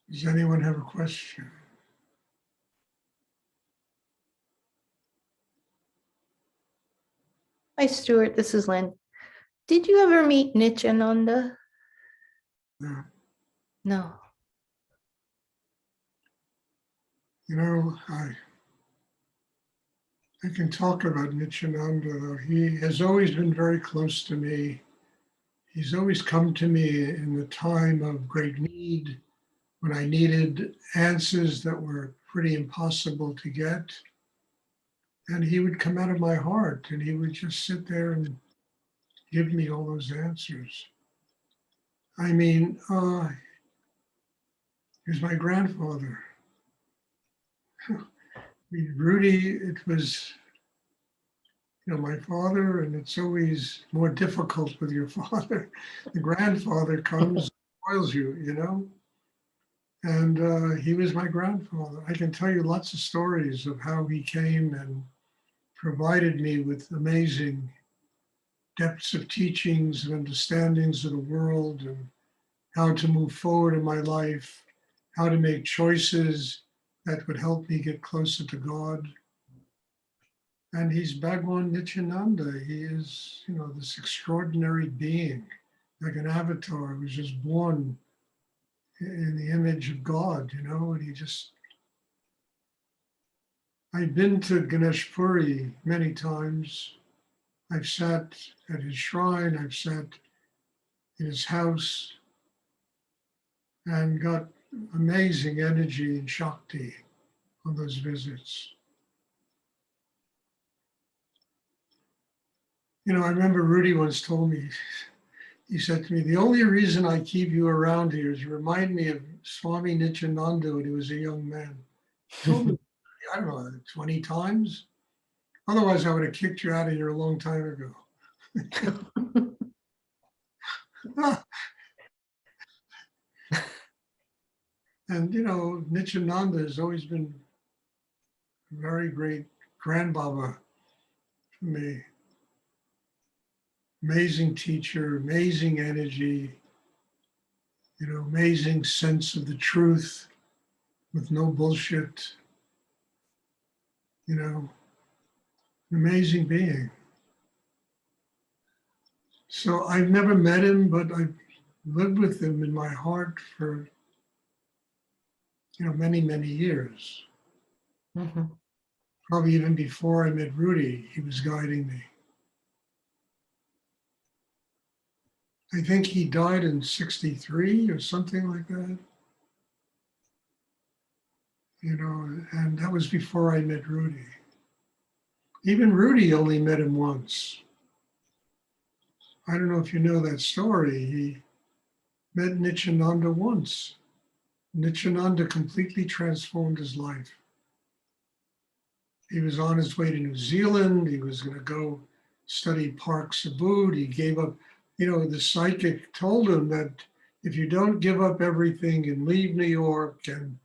Does anyone have a question? Hi, Stuart. This is Lynn. Did you ever meet Nityananda? No. No. You know, I can talk about Nityananda, though. He has always been very close to me. He's always come to me in the time of great need, when I needed answers that were pretty impossible to get. And he would come out of my heart and he would just sit there and give me all those answers. I mean, here's my grandfather. Rudy, it was, my father, and it's always more difficult with your father. The grandfather comes, spoils you. And he was my grandfather. I can tell you lots of stories of how he came and provided me with amazing depths of teachings and understandings of the world and how to move forward in my life, how to make choices that would help me get closer to God. And he's Bhagwan Nityananda. He is, this extraordinary being, like an avatar who was just born in the image of God, and he just, I've been to Ganesh Puri many times. I've sat at his shrine, I've sat in his house and got amazing energy and Shakti on those visits. I remember Rudy once told me, he said to me, the only reason I keep you around here is you remind me of Swami Nityananda when he was a young man. He told me, I don't know, 20 times. Otherwise, I would have kicked you out of here a long time ago. And, Nityananda has always been a very great grandbaba for me. Amazing teacher, amazing energy, amazing sense of the truth with no bullshit, an amazing being. So I've never met him, but I've lived with him in my heart for, many, many years. Mm-hmm. Probably even before I met Rudy, he was guiding me. I think he died in 63 or something like that. And that was before I met Rudy. Even Rudy only met him once. I don't know if you know that story. He met Nityananda once. Nityananda completely transformed his life. He was on his way to New Zealand. He was going to go study Park Subud. He gave up, the psychic told him that if you don't give up everything and leave New York and,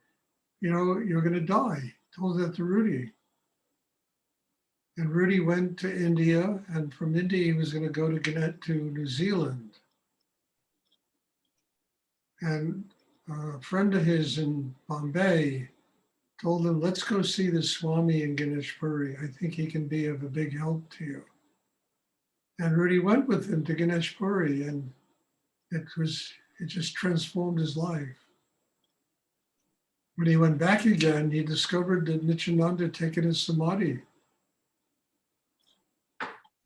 you're going to die. Told that to Rudy. And Rudy went to India, and from India, he was going to go to New Zealand. And a friend of his in Bombay told him, let's go see the Swami in Ganesh Puri. I think he can be of a big help to you. And Rudy went with him to Ganesh Puri, and it just transformed his life. When he went back again, he discovered that Nityananda had taken his samadhi.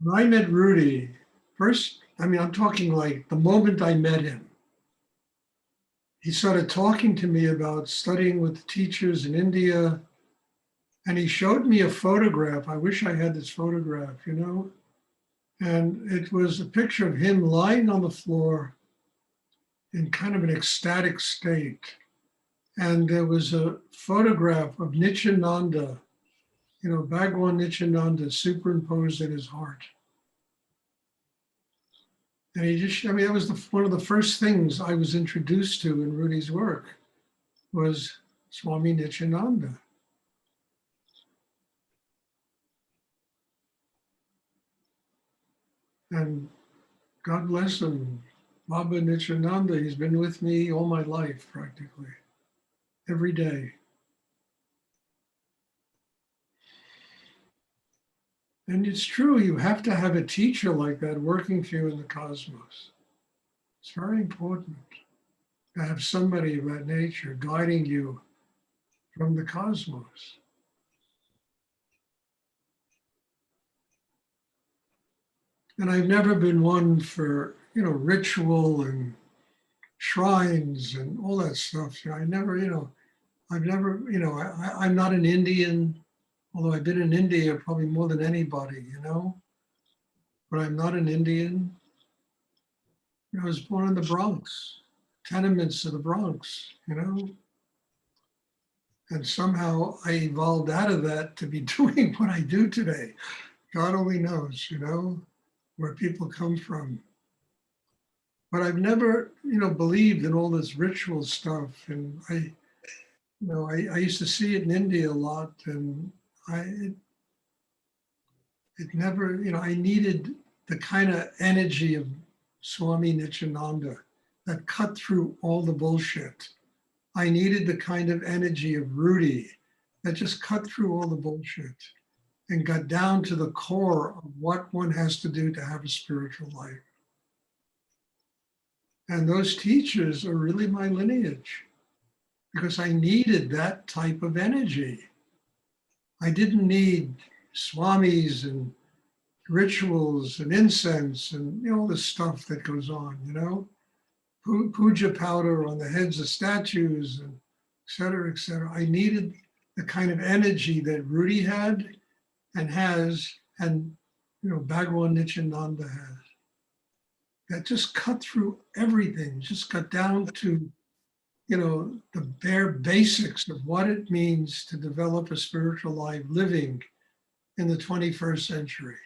When I met Rudy, first, I'm talking like the moment I met him, he started talking to me about studying with teachers in India. And he showed me a photograph. I wish I had this photograph, And it was a picture of him lying on the floor in kind of an ecstatic state. And there was a photograph of Nityananda, Bhagwan Nityananda superimposed in his heart. And that was one of the first things I was introduced to in Rudy's work was Swami Nityananda. And God bless him, Baba Nityananda, he's been with me all my life practically. every day. And it's true, you have to have a teacher like that working for you in the cosmos. It's very important to have somebody of that nature guiding you from the cosmos. And I've never been one for, ritual and shrines and all that stuff. I never, I've never, I'm not an Indian, although I've been in India probably more than anybody, but I'm not an Indian. I was born in the Bronx, tenements of the Bronx, and somehow I evolved out of that to be doing what I do today. God only knows, where people come from. But I've never, believed in all this ritual stuff. And I used to see it in India a lot, and it never, I needed the kind of energy of Swami Nityananda that cut through all the bullshit. I needed the kind of energy of Rudy that just cut through all the bullshit and got down to the core of what one has to do to have a spiritual life. And those teachers are really my lineage because I needed that type of energy. I didn't need swamis and rituals and incense and all this stuff that goes on, puja powder on the heads of statues and et cetera, et cetera. I needed the kind of energy that Rudy had and has, and Bhagwan Nityananda has. That just cut through everything, just got down to, the bare basics of what it means to develop a spiritual life living in the 21st century.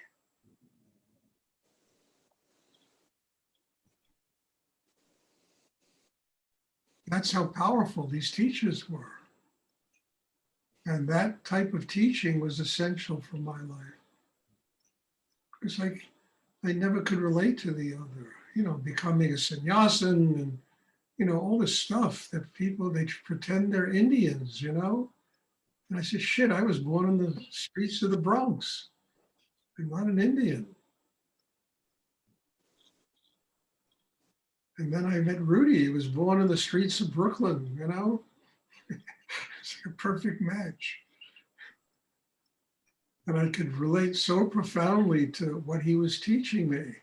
That's how powerful these teachers were. And that type of teaching was essential for my life. It's like I never could relate to the other, becoming a sannyasin and, all this stuff that people, they pretend they're Indians, And I said, shit, I was born on the streets of the Bronx. I'm not an Indian. And then I met Rudy. He was born in the streets of Brooklyn, It's like a perfect match. And I could relate so profoundly to what he was teaching me.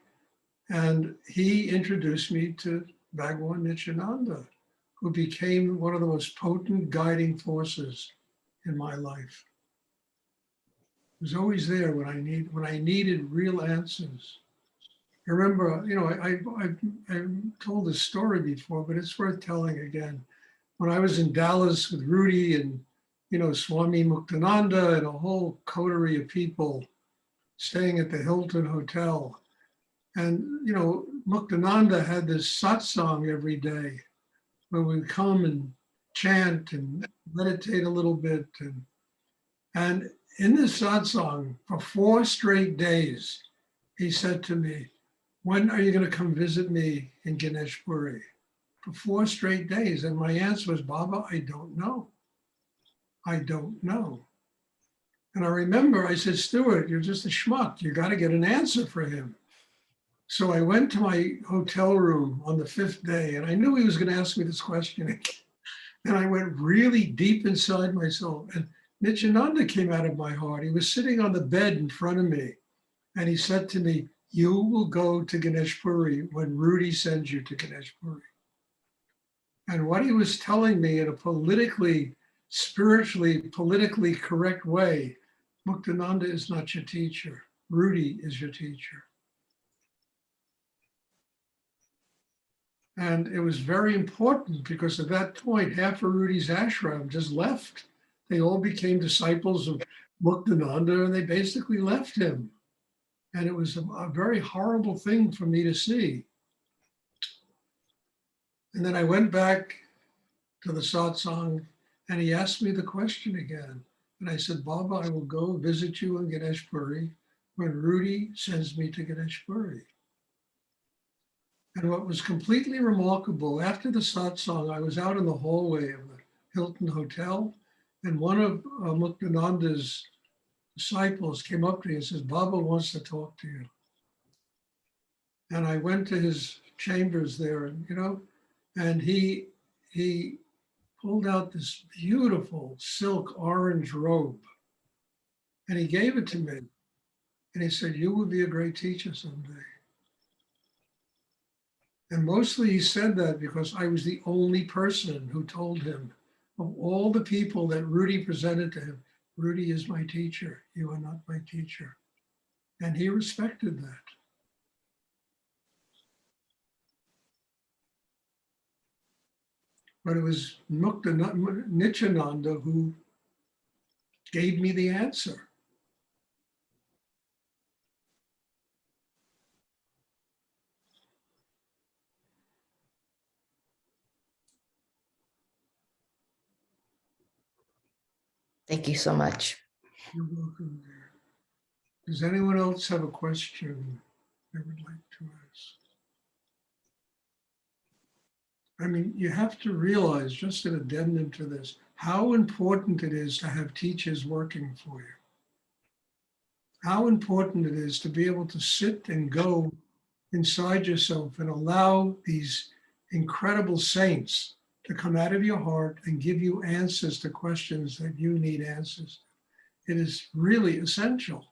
And he introduced me to Bhagwan Nityananda, who became one of the most potent guiding forces in my life. He was always there when I needed real answers. I remember, I've told this story before, but it's worth telling again. When I was in Dallas with Rudy and, Swami Muktananda and a whole coterie of people staying at the Hilton Hotel. And, Muktananda had this satsang every day where we'd come and chant and meditate a little bit. And in this satsang, for 4 straight days, he said to me, when are you going to come visit me in Ganesh Puri? For 4 straight days. And my answer was, Baba, I don't know. I don't know. And I remember I said, Stuart, you're just a schmuck. You got to get an answer for him. So I went to my hotel room on the 5th day, and I knew he was going to ask me this question. And I went really deep inside myself. And Nityananda came out of my heart. He was sitting on the bed in front of me. And he said to me, you will go to Ganesh Puri when Rudy sends you to Ganesh Puri. And what he was telling me in a spiritually, politically correct way, Muktananda is not your teacher. Rudy is your teacher. And it was very important because at that point, half of Rudy's ashram just left. They all became disciples of Muktananda and they basically left him. And it was a very horrible thing for me to see. And then I went back to the satsang and he asked me the question again. And I said, Baba, I will go visit you in Ganesh Puri when Rudy sends me to Ganesh Puri. And what was completely remarkable, after the satsang, I was out in the hallway of the Hilton Hotel. And one of Muktananda's disciples came up to me and says, Baba wants to talk to you. And I went to his chambers there, and and he pulled out this beautiful silk orange robe, and he gave it to me. And he said, you will be a great teacher someday. And mostly he said that because I was the only person who told him, of all the people that Rudy presented to him, Rudy is my teacher, you are not my teacher. And he respected that. But it was Nityananda who gave me the answer. Thank you so much. You're welcome. Does anyone else have a question they would like to ask? I mean, you have to realize, just an addendum to this, how important it is to have teachers working for you. How important it is to be able to sit and go inside yourself and allow these incredible saints to come out of your heart and give you answers to questions that you need answers. It is really essential.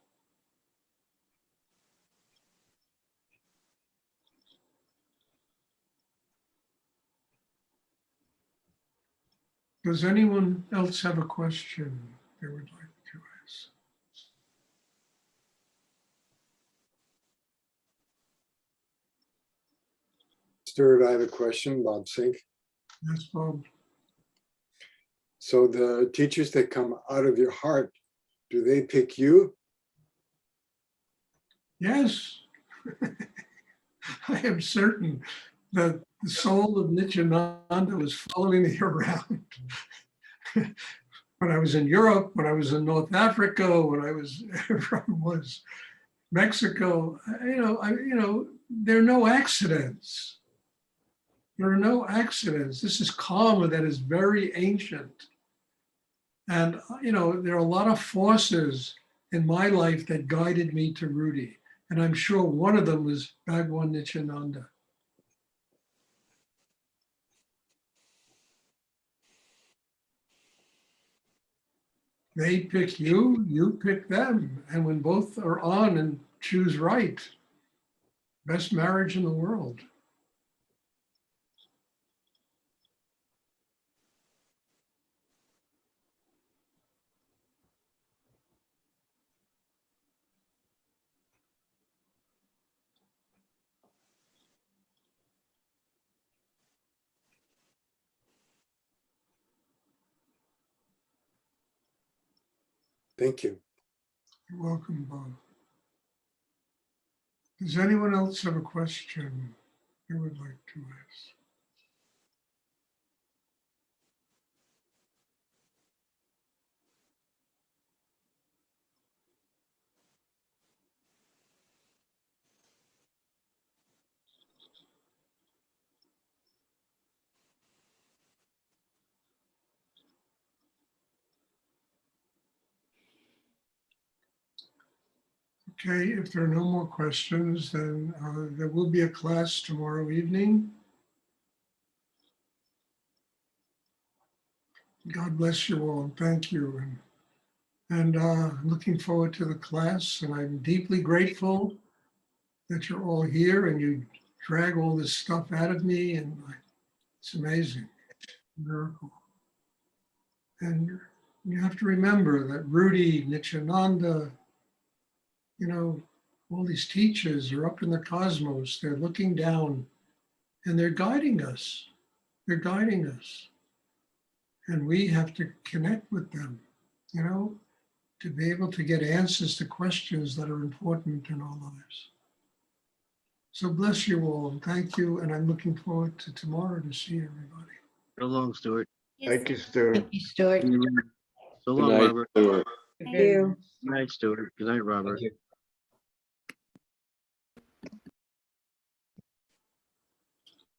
Does anyone else have a question they would like to ask? Stuart, I have a question, Bob Sink. Yes, Bob. So the teachers that come out of your heart, do they pick you? Yes. I am certain that the soul of Nityananda was following me around. When I was in Europe, when I was in North Africa, when I was Mexico, there are no accidents. There are no accidents. This is karma that is very ancient. And, there are a lot of forces in my life that guided me to Rudy. And I'm sure one of them was Bhagwan Nityananda. They pick you, you pick them. And when both are on and choose right, best marriage in the world. Thank you. You're welcome, Bob. Does anyone else have a question they would like to ask? Okay, if there are no more questions, then there will be a class tomorrow evening. God bless you all, and thank you. And looking forward to the class, and I'm deeply grateful that you're all here and you drag all this stuff out of me, and it's amazing, miracle. And you have to remember that Rudy, Nityananda, all these teachers are up in the cosmos. They're looking down and they're guiding us. They're guiding us. And we have to connect with them, to be able to get answers to questions that are important in our lives. So bless you all and thank you. And I'm looking forward to tomorrow to see everybody. So long, Stuart. Thank you, Stuart. Thank you, Stuart. So Good long, night, Robert. Stuart. Thank you. Good night, Stuart. Good night, Robert. Thank you.